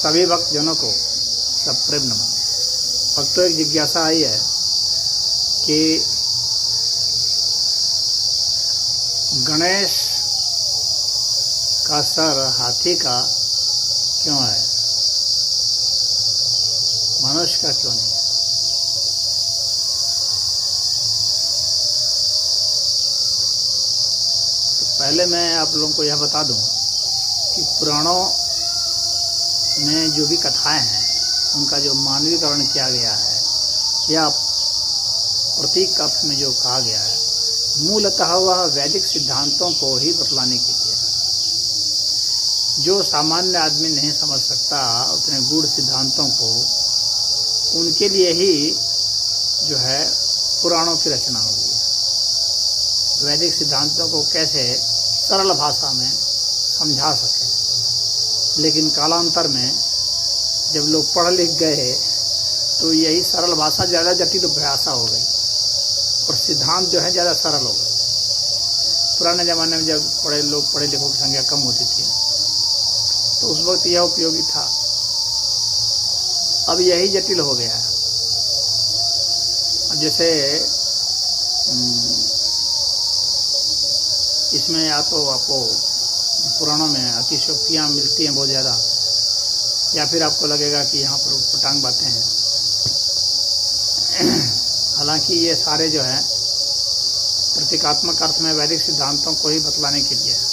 सभी भक्तजनों को सप्रेम नमन। भक्तों, एक जिज्ञासा आई है कि गणेश का सर हाथी का क्यों है, मनुष्य का क्यों नहीं है? तो पहले मैं आप लोगों को यह बता दूं कि पुराणों में जो भी कथाएं हैं उनका जो मानवीकरण किया गया है या प्रतीक अर्थ में जो कहा गया है, मूलतः वह वैदिक सिद्धांतों को ही बतलाने के लिए है। जो सामान्य आदमी नहीं समझ सकता उतने गूढ़ सिद्धांतों को, उनके लिए ही जो है पुराणों की रचना हुई है। वैदिक सिद्धांतों को कैसे सरल भाषा में समझा सके, लेकिन कालांतर में जब लोग पढ़ लिख गए तो यही सरल भाषा ज़्यादा जटिल भाषा हो गई और सिद्धांत जो है ज़्यादा सरल हो गए। पुराने ज़माने में जब पढ़े लिखों की संख्या कम होती थी तो उस वक्त यह उपयोगी था, अब यही जटिल हो गया है। अब जैसे इसमें या तो आपको पुराणों में अतिशयोक्तियाँ मिलती हैं बहुत ज़्यादा, या फिर आपको लगेगा कि यहाँ पर पटांग बातें हैं। हालांकि ये सारे जो हैं प्रतीकात्मक अर्थ में वैदिक सिद्धांतों को ही बतलाने के लिए है।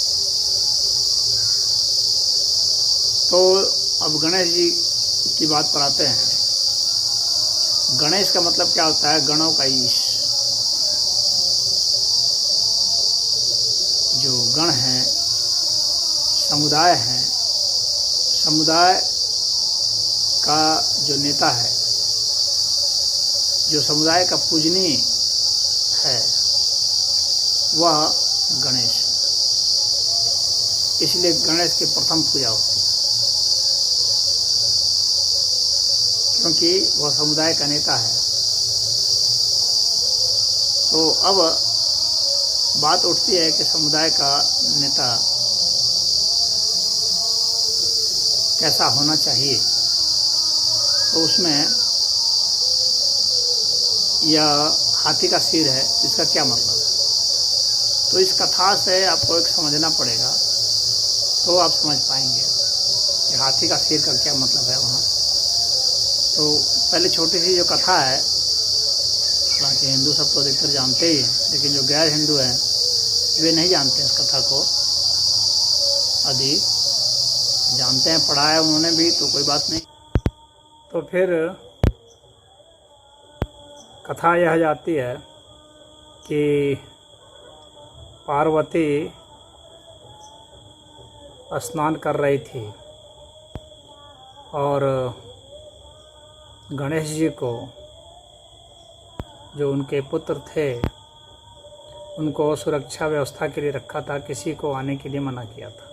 तो अब गणेश जी की बात पर आते हैं। गणेश का मतलब क्या होता है? गणों का ईश। जो गण हैं, समुदाय हैं, समुदाय का जो नेता है, जो समुदाय का पूजनीय है, वह गणेश। इसलिए गणेश की प्रथम पूजा होती है, क्योंकि वह समुदाय का नेता है। तो अब बात उठती है कि समुदाय का नेता कैसा होना चाहिए। तो उसमें यह हाथी का सिर है, इसका क्या मतलब है? तो इस कथा से आपको एक समझना पड़ेगा, तो आप समझ पाएंगे कि हाथी का सिर का क्या मतलब है वहाँ। तो पहले छोटी सी जो कथा है, हालांकि हिंदू सब तो अधिकतर जानते ही हैं, लेकिन जो गैर हिंदू हैं वे नहीं जानते इस कथा को। यदि जानते हैं, पढ़ा है उन्होंने भी, तो कोई बात नहीं। तो फिर कथा यह जाती है कि पार्वती स्नान कर रही थी और गणेश जी को, जो उनके पुत्र थे, उनको सुरक्षा व्यवस्था के लिए रखा था, किसी को आने के लिए मना किया था।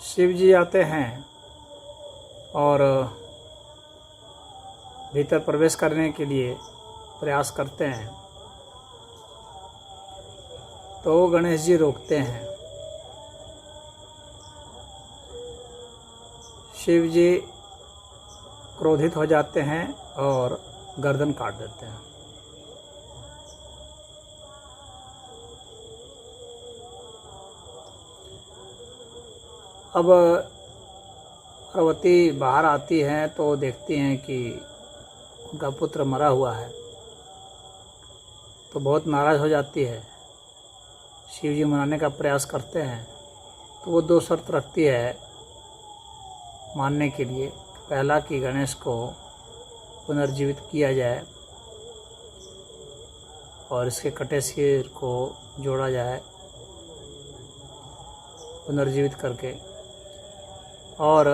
शिव जी आते हैं और भीतर प्रवेश करने के लिए प्रयास करते हैं, तो गणेश जी रोकते हैं। शिव जी क्रोधित हो जाते हैं और गर्दन काट देते हैं। अब पार्वती बाहर आती हैं तो देखती हैं कि उनका पुत्र मरा हुआ है, तो बहुत नाराज़ हो जाती है। शिव जी मनाने का प्रयास करते हैं, तो वो दो शर्त रखती है मानने के लिए। पहला कि गणेश को पुनर्जीवित किया जाए और इसके कटे सिर को जोड़ा जाए पुनर्जीवित करके, और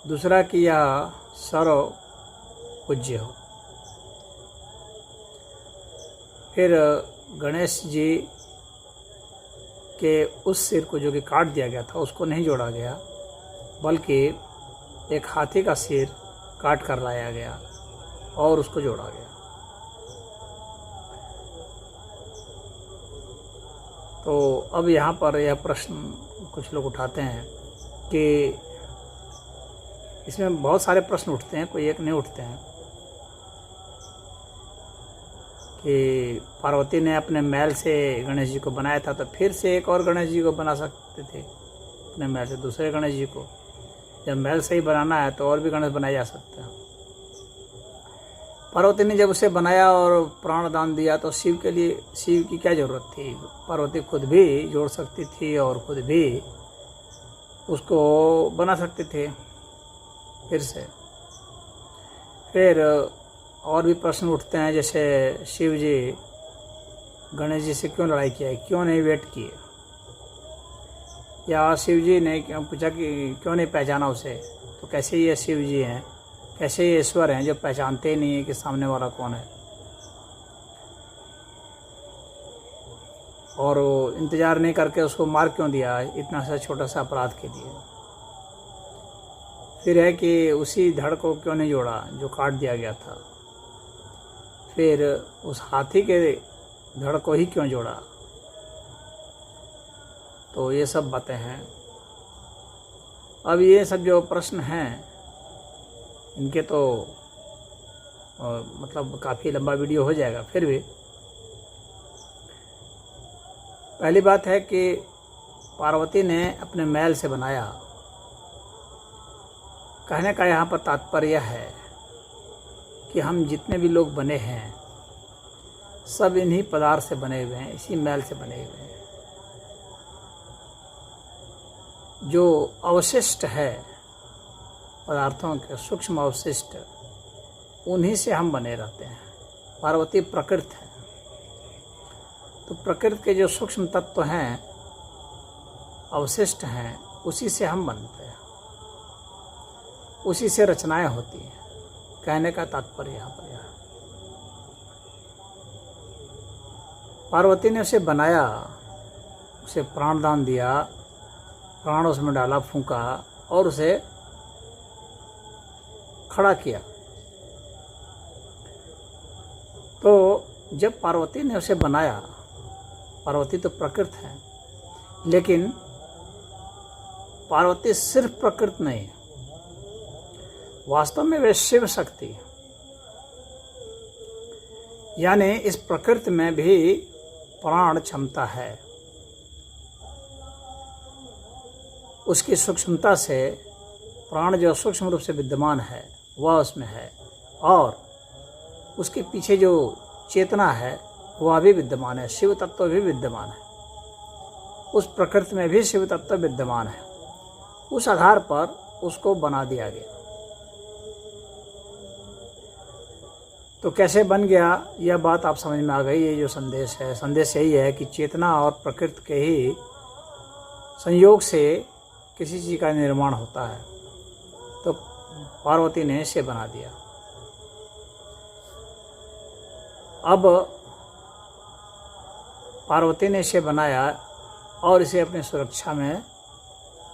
दूसरा कि यह सर्व पूज्य हो। फिर गणेश जी के उस सिर को, जो कि काट दिया गया था, उसको नहीं जोड़ा गया, बल्कि एक हाथी का सिर काट कर लाया गया और उसको जोड़ा गया। तो अब यहाँ पर यह प्रश्न कुछ लोग उठाते हैं कि इसमें बहुत सारे प्रश्न उठते हैं, कोई एक नहीं उठते हैं, कि पार्वती ने अपने मैल से गणेश जी को बनाया था तो फिर से एक और गणेश जी को बना सकते थे, अपने मैल से दूसरे गणेश जी को। जब मैल से ही बनाना है तो और भी गणेश बनाए जा सकते हैं। पार्वती ने जब उसे बनाया और प्राण दान दिया तो शिव के लिए, शिव की क्या ज़रूरत थी? पार्वती खुद भी जोड़ सकती थी और खुद भी उसको बना सकते थे फिर से। फिर और भी प्रश्न उठते हैं, जैसे शिव जी गणेश जी से क्यों लड़ाई किया है, क्यों नहीं वेट किए? या शिव जी ने पूछा कि क्यों नहीं पहचाना उसे? तो कैसे ये शिव जी हैं, कैसे ये ईश्वर हैं जो पहचानते ही नहीं है कि सामने वाला कौन है? और इंतज़ार नहीं करके उसको मार क्यों दिया इतना सा छोटा सा अपराध के लिए? फिर है कि उसी धड़ को क्यों नहीं जोड़ा जो काट दिया गया था? फिर उस हाथी के धड़ को ही क्यों जोड़ा? तो ये सब बातें हैं। अब ये सब जो प्रश्न हैं इनके तो मतलब काफ़ी लंबा वीडियो हो जाएगा। फिर भी पहली बात है कि पार्वती ने अपने मैल से बनाया। कहने का यहाँ पर तात्पर्य है कि हम जितने भी लोग बने हैं सब इन्हीं पदार्थ से बने हुए हैं, इसी मैल से बने हुए हैं। जो अवशिष्ट है पदार्थों के, सूक्ष्म अवशिष्ट, उन्हीं से हम बने रहते हैं। पार्वती प्रकृति है, तो प्रकृति के जो सूक्ष्म तत्व हैं, अवशिष्ट हैं, उसी से हम बनते हैं, उसी से रचनाएं होती हैं। कहने का तात्पर्य यहाँ पर यह है। पार्वती ने उसे बनाया, उसे प्राणदान दिया, प्राण उसमें डाला, फूंका और उसे खड़ा किया। तो जब पार्वती ने उसे बनाया, पार्वती तो प्रकृति है, लेकिन पार्वती सिर्फ प्रकृति नहीं, वास्तव में वे शिव शक्ति, यानी इस प्रकृति में भी प्राण क्षमता है। उसकी सूक्ष्मता से प्राण जो सूक्ष्म रूप से विद्यमान है वह उसमें है, और उसके पीछे जो चेतना है वह भी विद्यमान है, शिव तत्व भी विद्यमान है। उस प्रकृति में भी शिव तत्व विद्यमान है। उस आधार पर उसको बना दिया गया। तो कैसे बन गया, यह बात आप समझ में आ गई। ये जो संदेश है, संदेश यही है कि चेतना और प्रकृति के ही संयोग से किसी चीज़ का निर्माण होता है। तो पार्वती ने इसे बना दिया। अब पार्वती ने इसे बनाया और इसे अपनी सुरक्षा में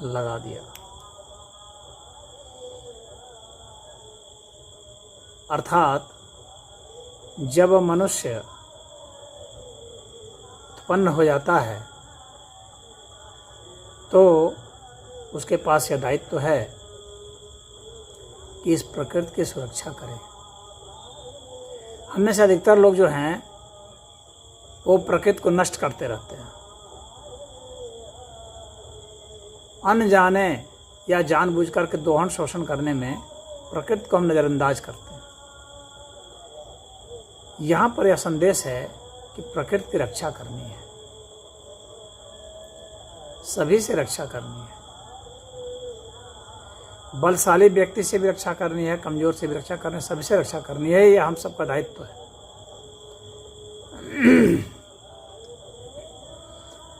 लगा दिया। अर्थात जब मनुष्य उत्पन्न हो जाता है तो उसके पास यह दायित्व है कि इस प्रकृति की सुरक्षा करे। हम में से अधिकतर लोग जो हैं वो प्रकृति को नष्ट करते रहते हैं, अनजाने या जानबूझकर के दोहन शोषण करने में प्रकृति को हम नज़रअंदाज करते हैं। यहाँ पर यह संदेश है कि प्रकृति की रक्षा करनी है, सभी से रक्षा करनी है। बलशाली व्यक्ति से भी रक्षा करनी है, कमजोर से भी रक्षा करनी है, सभी से रक्षा करनी है। यह हम सबका दायित्व है।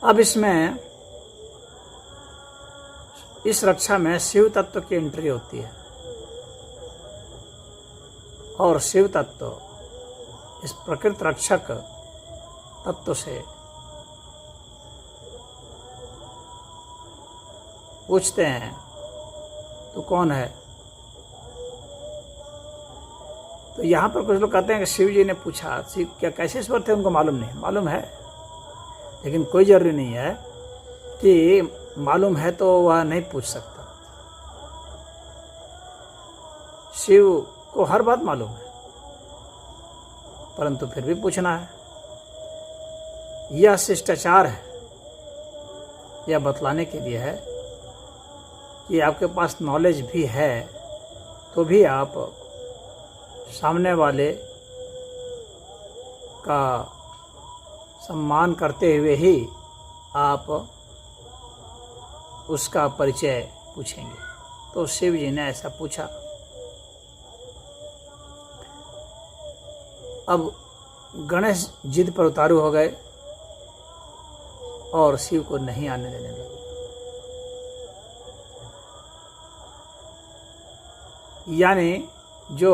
अब इसमें, इस रक्षा में शिव तत्व की एंट्री होती है, और शिव तत्व इस प्रकृति रक्षक तत्व से पूछते हैं तो कौन है? तो यहाँ पर कुछ लोग कहते हैं कि शिव जी ने पूछा। शिव क्या कैसे ईश्वर थे उनको मालूम नहीं? मालूम है। लेकिन कोई ज़रूरी नहीं है कि मालूम है तो वह नहीं पूछ सकता। शिव को हर बात मालूम है, परंतु फिर भी पूछना है। यह शिष्टाचार है, यह बतलाने के लिए है कि आपके पास नॉलेज भी है तो भी आप सामने वाले का सम्मान करते हुए ही आप उसका परिचय पूछेंगे। तो शिव जी ने ऐसा पूछा। अब गणेश जिद पर उतारू हो गए और शिव को नहीं आने देने लगे। यानी जो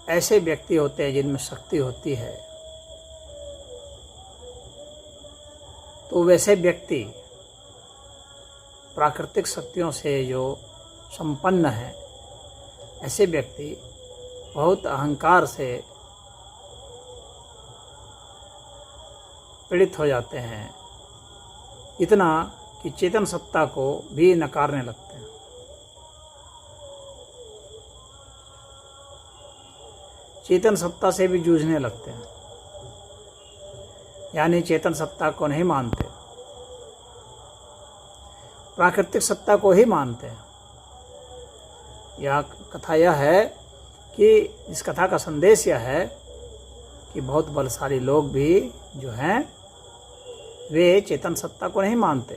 ऐसे व्यक्ति होते हैं जिनमें शक्ति होती है, तो वैसे व्यक्ति प्राकृतिक शक्तियों से जो संपन्न है, ऐसे व्यक्ति बहुत अहंकार से पीड़ित हो जाते हैं, इतना कि चेतन सत्ता को भी नकारने लगते हैं। चेतन सत्ता से भी जूझने लगते हैं, यानी चेतन सत्ता को नहीं मानते, प्राकृतिक सत्ता को ही मानते हैं। यह कथा यह है कि इस कथा का संदेश यह है कि बहुत बलशाली लोग भी जो हैं वे चेतन सत्ता को नहीं मानते।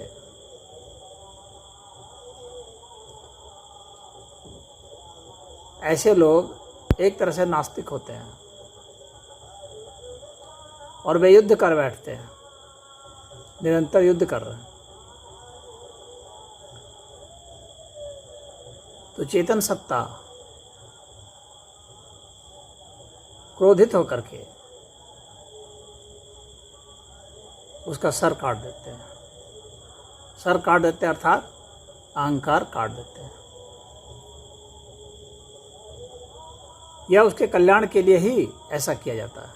ऐसे लोग एक तरह से नास्तिक होते हैं और वे युद्ध कर बैठते हैं, निरंतर युद्ध कर रहे हैं। तो चेतन सत्ता क्रोधित होकर के उसका सर काट देते हैं। सर काट देते हैं अर्थात अहंकार काट देते हैं। यह उसके कल्याण के लिए ही ऐसा किया जाता है।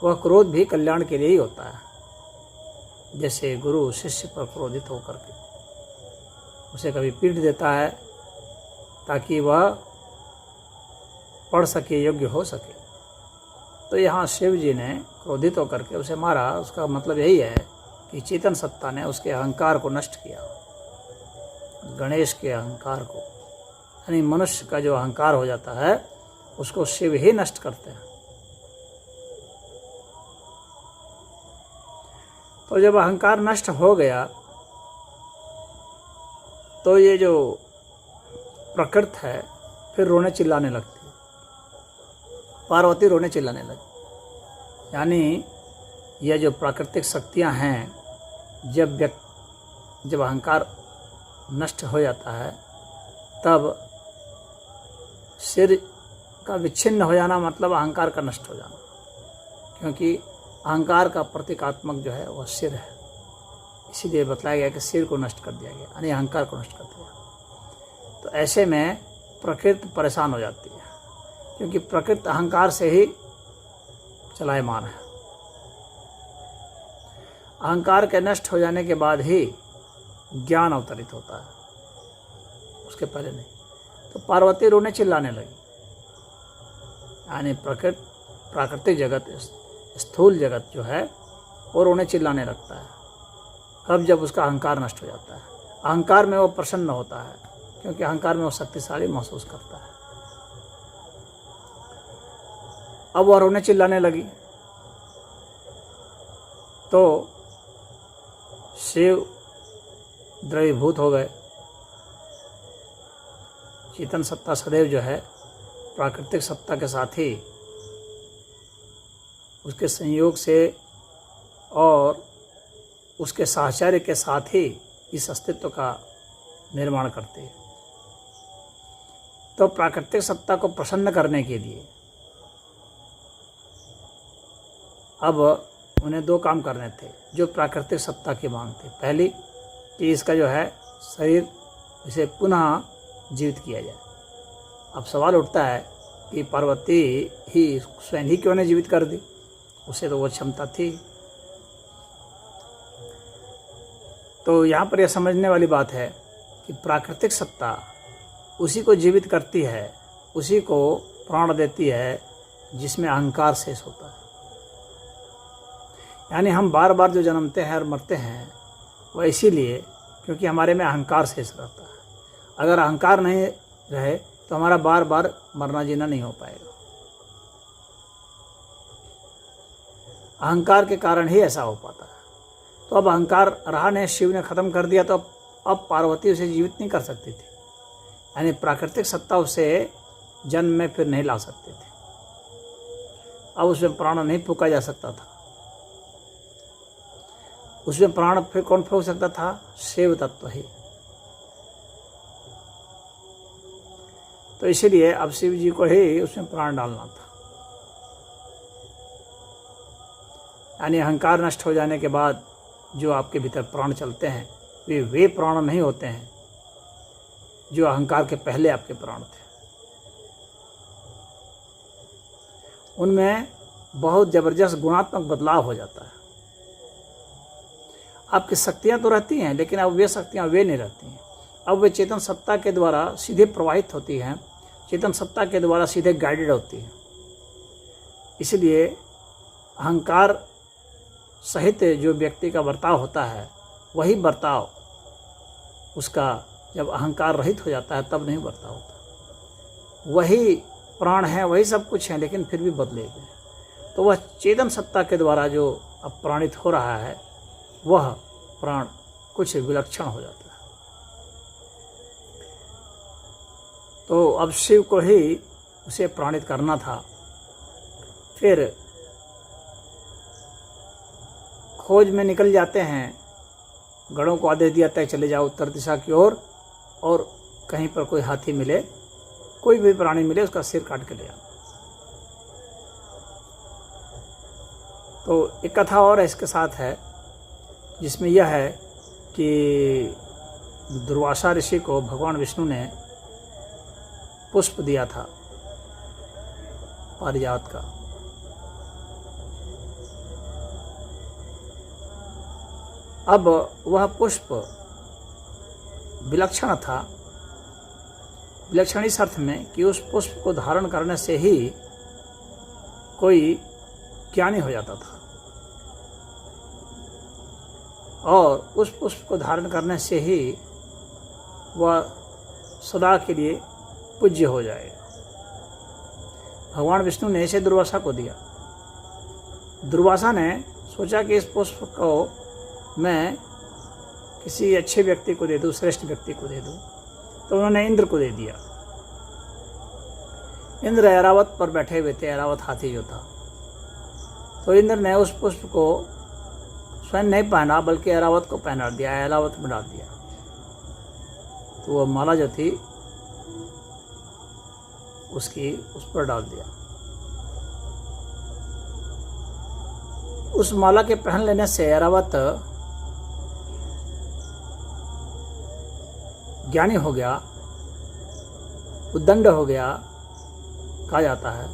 वह क्रोध भी कल्याण के लिए ही होता है। जैसे गुरु शिष्य पर क्रोधित होकर के उसे कभी पीट देता है ताकि वह पढ़ सके, योग्य हो सके। तो यहाँ शिव जी ने क्रोधित होकर के उसे मारा। उसका मतलब यही है कि चेतन सत्ता ने उसके अहंकार को नष्ट किया, गणेश के अहंकार को। यानी मनुष्य का जो अहंकार हो जाता है उसको शिव ही नष्ट करते हैं। तो जब अहंकार नष्ट हो गया तो ये जो प्रकृति है फिर रोने चिल्लाने लगती। पार्वती रोने चिल्लाने लगी। यानी यह जो प्राकृतिक शक्तियां हैं, जब अहंकार नष्ट हो जाता है तब सिर का विच्छिन्न हो जाना मतलब अहंकार का नष्ट हो जाना, क्योंकि अहंकार का प्रतीकात्मक जो है वह सिर है। इसीलिए बतलाया गया कि सिर को नष्ट कर दिया गया, यानी अहंकार को नष्ट कर दिया। तो ऐसे में प्रकृति परेशान हो जाती है, क्योंकि प्रकृति अहंकार से ही चलायमान है। अहंकार के नष्ट हो जाने के बाद ही ज्ञान अवतरित होता है, उसके पहले नहीं। तो पार्वती रोने चिल्लाने लगी। यानी प्राकृतिक जगत, स्थूल जगत जो है वो रोने चिल्लाने लगता है। कब? जब उसका अहंकार नष्ट हो जाता है। अहंकार में वो प्रसन्न होता है, क्योंकि अहंकार में वो शक्तिशाली महसूस करता है। अब वह रोने चिल्लाने लगी तो शिव द्रवीभूत हो गए। चेतन सत्ता सदैव जो है प्राकृतिक सत्ता के साथ ही, उसके संयोग से और उसके साहचर्य के साथ ही इस अस्तित्व का निर्माण करते हैं। तो प्राकृतिक सत्ता को प्रसन्न करने के लिए अब उन्हें दो काम करने थे जो प्राकृतिक सत्ता की मांग थी। पहली कि इसका जो है शरीर, इसे पुनः जीवित किया जाए। अब सवाल उठता है कि पार्वती ही स्वयं ही क्यों नहीं जीवित कर दी? उसे तो वो क्षमता थी। तो यहाँ पर यह समझने वाली बात है कि प्राकृतिक सत्ता उसी को जीवित करती है, उसी को प्राण देती है जिसमें अहंकार शेष होता है। यानी हम बार बार जो जन्मते हैं और मरते हैं वह इसीलिए क्योंकि हमारे में अहंकार शेष रहता है। अगर अहंकार नहीं रहे तो हमारा बार बार मरना जीना नहीं हो पाएगा। अहंकार के कारण ही ऐसा हो पाता है। तो अब अहंकार रहा नहीं, शिव ने ख़त्म कर दिया, तो अब पार्वती उसे जीवित नहीं कर सकती थी। यानी प्राकृतिक सत्ता उसे जन्म में फिर नहीं ला सकती थी। अब उसमें प्राण नहीं फूका जा सकता था। उसमें प्राण फिर कौन फूक सकता था? शिव तत्व ही। तो इसीलिए अब शिव जी को ही उसमें प्राण डालना था। यानी अहंकार नष्ट हो जाने के बाद जो आपके भीतर प्राण चलते हैं वे प्राण नहीं होते हैं जो अहंकार के पहले आपके प्राण थे। उनमें बहुत जबरदस्त गुणात्मक बदलाव हो जाता है। आपकी शक्तियां तो रहती हैं, लेकिन अब वे शक्तियां वे नहीं रहती हैं। अब वे चेतन सत्ता के द्वारा सीधे प्रवाहित होती हैं, चेतन सत्ता के द्वारा सीधे गाइडेड होती हैं। इसलिए अहंकार सहित जो व्यक्ति का बर्ताव होता है वही बर्ताव उसका जब अहंकार रहित हो जाता है तब नहीं बर्ताव होता। वही प्राण है, वही सब कुछ है, लेकिन फिर भी बदले गए। तो वह चेतन सत्ता के द्वारा जो अब प्राणित हो रहा है वह प्राण कुछ विलक्षण हो जाता है। तो अब शिव को ही उसे प्राणित करना था। फिर खोज में निकल जाते हैं, गढ़ों को आदेश दिया तय चले जाओ उत्तर दिशा की ओर, और कहीं पर कोई हाथी मिले, कोई भी प्राणी मिले, उसका सिर काट के ले आओ। तो एक कथा और इसके साथ है जिसमें यह है कि दुर्वासा ऋषि को भगवान विष्णु ने पुष्प दिया था पारिजात का। अब वह पुष्प विलक्षण था, विलक्षण इस अर्थ में कि उस पुष्प को धारण करने से ही कोई ज्ञानी हो जाता था, और उस पुष्प को धारण करने से ही वह सदा के लिए पूज्य हो जाएगा। भगवान विष्णु ने इसे दुर्वासा को दिया। दुर्वासा ने सोचा कि इस पुष्प को मैं किसी अच्छे व्यक्ति को दे दूँ, श्रेष्ठ व्यक्ति को दे दूँ, तो उन्होंने इंद्र को दे दिया। इंद्र ऐरावत पर बैठे हुए थे, ऐरावत हाथी जो था। तो इंद्र ने उस पुष्प को स्वयं नहीं पहना बल्कि ऐरावत को पहना दिया, ऐरावत में डाल दिया। तो वह माला जो थी उसकी उस पर डाल दिया। उस माला के पहन लेने से ऐरावत ज्ञानी हो गया, उद्दंड हो गया, कहा जाता है,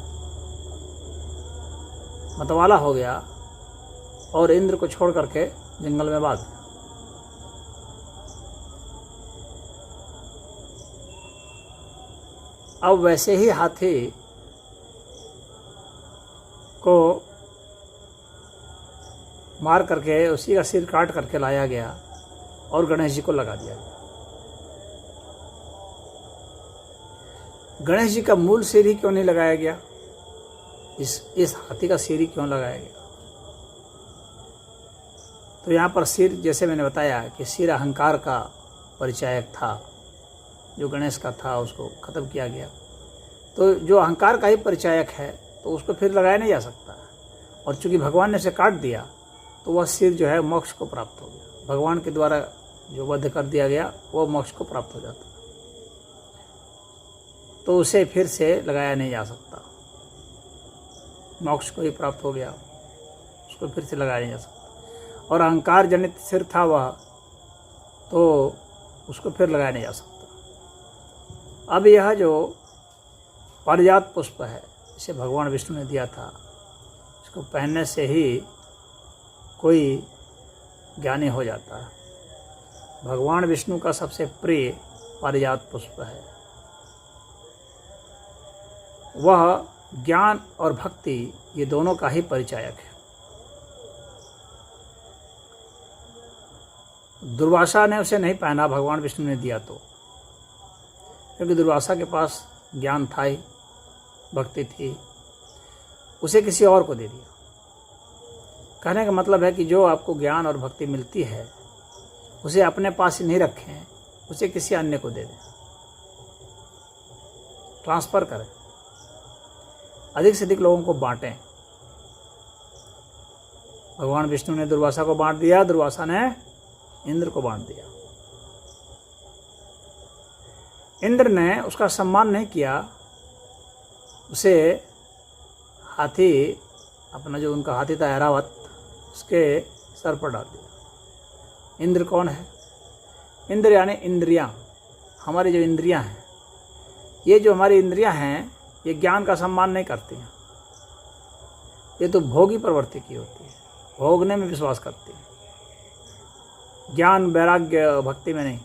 मतवाला हो गया, और इंद्र को छोड़ करके जंगल में भाग गया। अब वैसे ही हाथी को मार करके उसी का सिर काट करके लाया गया और गणेश जी को लगा दिया गया। गणेश जी का मूल सिर ही क्यों नहीं लगाया गया? इस हाथी का सिर ही क्यों लगाया गया? तो यहाँ पर सिर, जैसे मैंने बताया कि सिर अहंकार का परिचायक था, जो गणेश का था उसको ख़त्म किया गया। तो जो अहंकार का ही परिचायक है तो उसको फिर लगाया नहीं जा सकता, और चूंकि भगवान ने उसे काट दिया तो वह सिर जो है मोक्ष को प्राप्त हो गया। भगवान के द्वारा जो वध कर दिया गया वो मोक्ष को प्राप्त हो जाता, तो उसे फिर से लगाया नहीं जा सकता। मोक्ष को ही प्राप्त हो गया, उसको फिर से लगाया नहीं जा सकता। और अहंकार जनित सिर था वह, तो उसको फिर लगाया नहीं जा सकता। अब यह जो पारिजात पुष्प है, इसे भगवान विष्णु ने दिया था, इसको पहनने से ही कोई ज्ञानी हो जाता है। भगवान विष्णु का सबसे प्रिय पारिजात पुष्प है। वह ज्ञान और भक्ति ये दोनों का ही परिचायक है। दुर्वासा ने उसे नहीं पहना, भगवान विष्णु ने दिया तो, क्योंकि दुर्वासा के पास ज्ञान था ही, भक्ति थी, उसे किसी और को दे दिया। कहने का मतलब है कि जो आपको ज्ञान और भक्ति मिलती है उसे अपने पास ही नहीं रखें, उसे किसी अन्य को दे दें, ट्रांसफ़र करें, अधिक से अधिक लोगों को बांटें। भगवान विष्णु ने दुर्वासा को बांट दिया, दुर्वासा ने इंद्र को बांट दिया। इंद्र ने उसका सम्मान नहीं किया, उसे हाथी, अपना जो उनका हाथी था ऐरावत, उसके सर पर डाल दिया। इंद्र कौन है? इंद्र यानी इंद्रियां, हमारी जो इंद्रियां हैं, ये जो हमारी इंद्रियां हैं ये ज्ञान का सम्मान नहीं करती हैं। ये तो भोगी प्रवृत्ति की होती है, भोगने में विश्वास करती है, ज्ञान वैराग्य भक्ति में नहीं।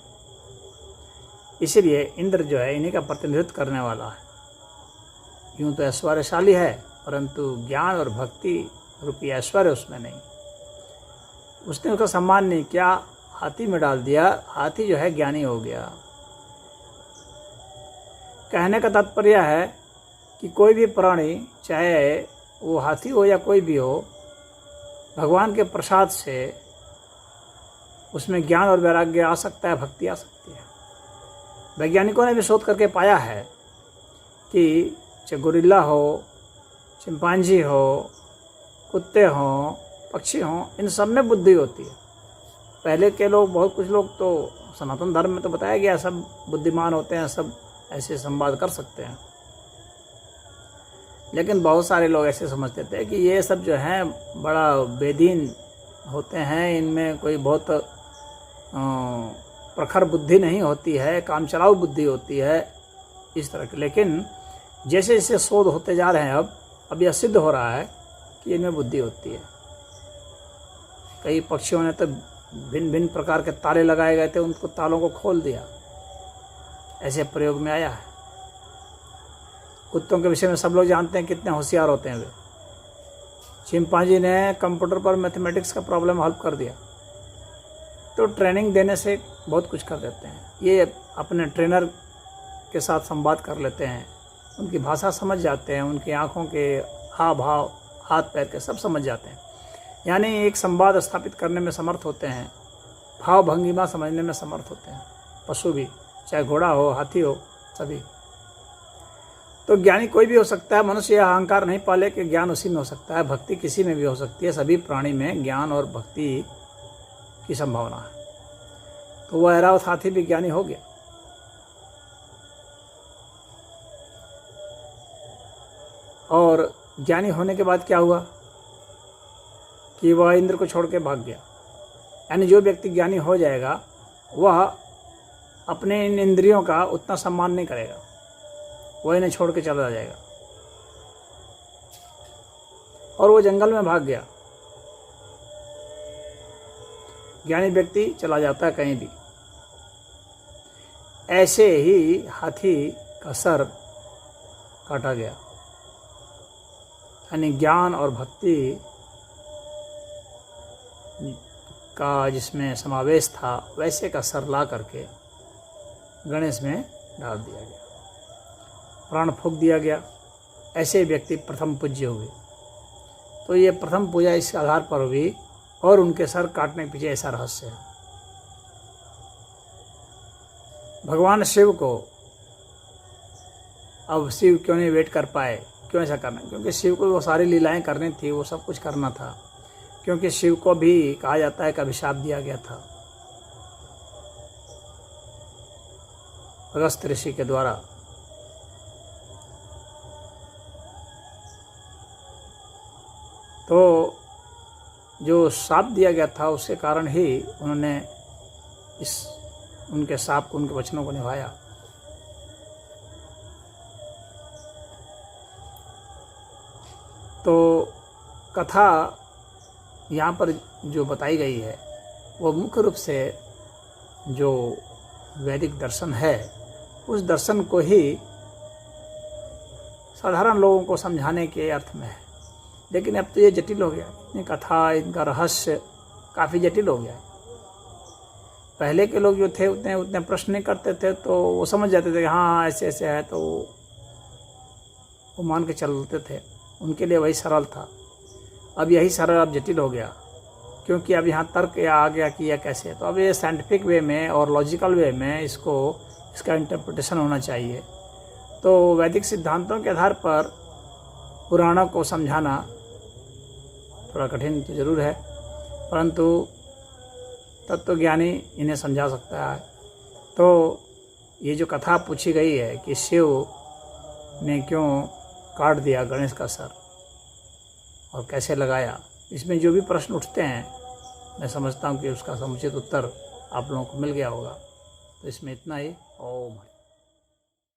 इसीलिए इंद्र जो है इन्हीं का प्रतिनिधित्व करने वाला है। यूँ तो ऐश्वर्यशाली है, परंतु ज्ञान और भक्ति रूपी ऐश्वर्य उसमें नहीं। उसने उसका सम्मान नहीं किया, हाथी में डाल दिया। हाथी जो है ज्ञानी हो गया। कहने का तात्पर्य है कि कोई भी प्राणी, चाहे वो हाथी हो या कोई भी हो, भगवान के प्रसाद से उसमें ज्ञान और वैराग्य आ सकता है, भक्ति आ सकती है। वैज्ञानिकों ने भी शोध करके पाया है कि चाहे गोरिल्ला हो, चिंपांजी हो, कुत्ते हों, पक्षी हों, इन सब में बुद्धि होती है। पहले के लोग, बहुत कुछ लोग तो सनातन धर्म में तो बताया गया सब बुद्धिमान होते हैं, सब ऐसे संवाद कर सकते हैं। लेकिन बहुत सारे लोग ऐसे समझते थे कि ये सब जो हैं बड़ा बेदीन होते हैं, इनमें कोई बहुत प्रखर बुद्धि नहीं होती है, काम चलाऊ बुद्धि होती है, इस तरह की। लेकिन जैसे जैसे शोध होते जा रहे हैं, अब यह सिद्ध हो रहा है कि इनमें बुद्धि होती है। कई पक्षियों ने तो भिन्न भिन्न प्रकार के ताले लगाए गए थे, उनको तालों को खोल दिया, ऐसे प्रयोग में आया है। कुत्तों के विषय में सब लोग जानते हैं कितने होशियार होते हैं वे। चिंपांजी ने कंप्यूटर पर मैथमेटिक्स का प्रॉब्लम हल कर दिया। तो ट्रेनिंग देने से बहुत कुछ कर देते हैं। ये अपने ट्रेनर के साथ संवाद कर लेते हैं, उनकी भाषा समझ जाते हैं, उनकी आँखों के हाव भाव, हाथ पैर के सब समझ जाते हैं। यानी एक संवाद स्थापित करने में समर्थ होते हैं, भाव भंगिमा समझने में समर्थ होते हैं। पशु भी, चाहे घोड़ा हो, हाथी हो, सभी। तो ज्ञानी कोई भी हो सकता है। मनुष्य यह अहंकार नहीं पाले कि ज्ञान उसी में हो सकता है, भक्ति किसी में भी हो सकती है। सभी प्राणी में ज्ञान और भक्ति की संभावना है। तो वह ऐरावत हाथी भी ज्ञानी हो गया। और ज्ञानी होने के बाद क्या हुआ कि वह इंद्र को छोड़ के भाग गया। यानी जो व्यक्ति ज्ञानी हो जाएगा वह अपने इन इंद्रियों का उतना सम्मान नहीं करेगा, वह इन्हें छोड़ के चला जाएगा। और वो जंगल में भाग गया। ज्ञानी व्यक्ति चला जाता है कहीं भी। ऐसे ही हाथी का सर काटा गया, यानी ज्ञान और भक्ति का जिसमें समावेश था वैसे का सर ला करके गणेश में डाल दिया गया, प्राण फूंक दिया गया। ऐसे व्यक्ति प्रथम पूज्य हुए। तो ये प्रथम पूजा इस आधार पर हुई, और उनके सर काटने के पीछे ऐसा रहस्य है। भगवान शिव को, अब शिव क्यों नहीं वेट कर पाए, क्यों ऐसा करना? क्योंकि शिव को वो सारी लीलाएं करनी थी, वो सब कुछ करना था। क्योंकि शिव को भी कहा जाता है कि अभिशाप दिया गया था अगस्त्य ऋषि के द्वारा। तो जो शाप दिया गया था उसके कारण ही उन्होंने उनके शाप को, उनके वचनों को निभाया। तो कथा यहाँ पर जो बताई गई है वो मुख्य रूप से जो वैदिक दर्शन है उस दर्शन को ही साधारण लोगों को समझाने के अर्थ में है। लेकिन अब तो ये जटिल हो गया, इतनी कथा, इनका रहस्य काफ़ी जटिल हो गया। पहले के लोग जो थे उतने प्रश्न नहीं करते थे, तो वो समझ जाते थे कि हाँ ऐसे ऐसे है, तो वो मान के चलते थे, उनके लिए वही सरल था। अब यही सरल अब जटिल हो गया, क्योंकि अब यहाँ तर्क आ गया कि यह कैसे है। तो अब ये साइंटिफिक वे में और लॉजिकल वे में इसका इंटरप्रिटेशन होना चाहिए। तो वैदिक सिद्धांतों के आधार पर पुराणों को समझाना थोड़ा कठिन तो ज़रूर है, परंतु तत्वज्ञानी इन्हें समझा सकता है। तो ये जो कथा पूछी गई है कि शिव ने क्यों काट दिया गणेश का सर और कैसे लगाया, इसमें जो भी प्रश्न उठते हैं मैं समझता हूँ कि उसका समुचित उत्तर आप लोगों को मिल गया होगा। तो इसमें इतना ही। ओम।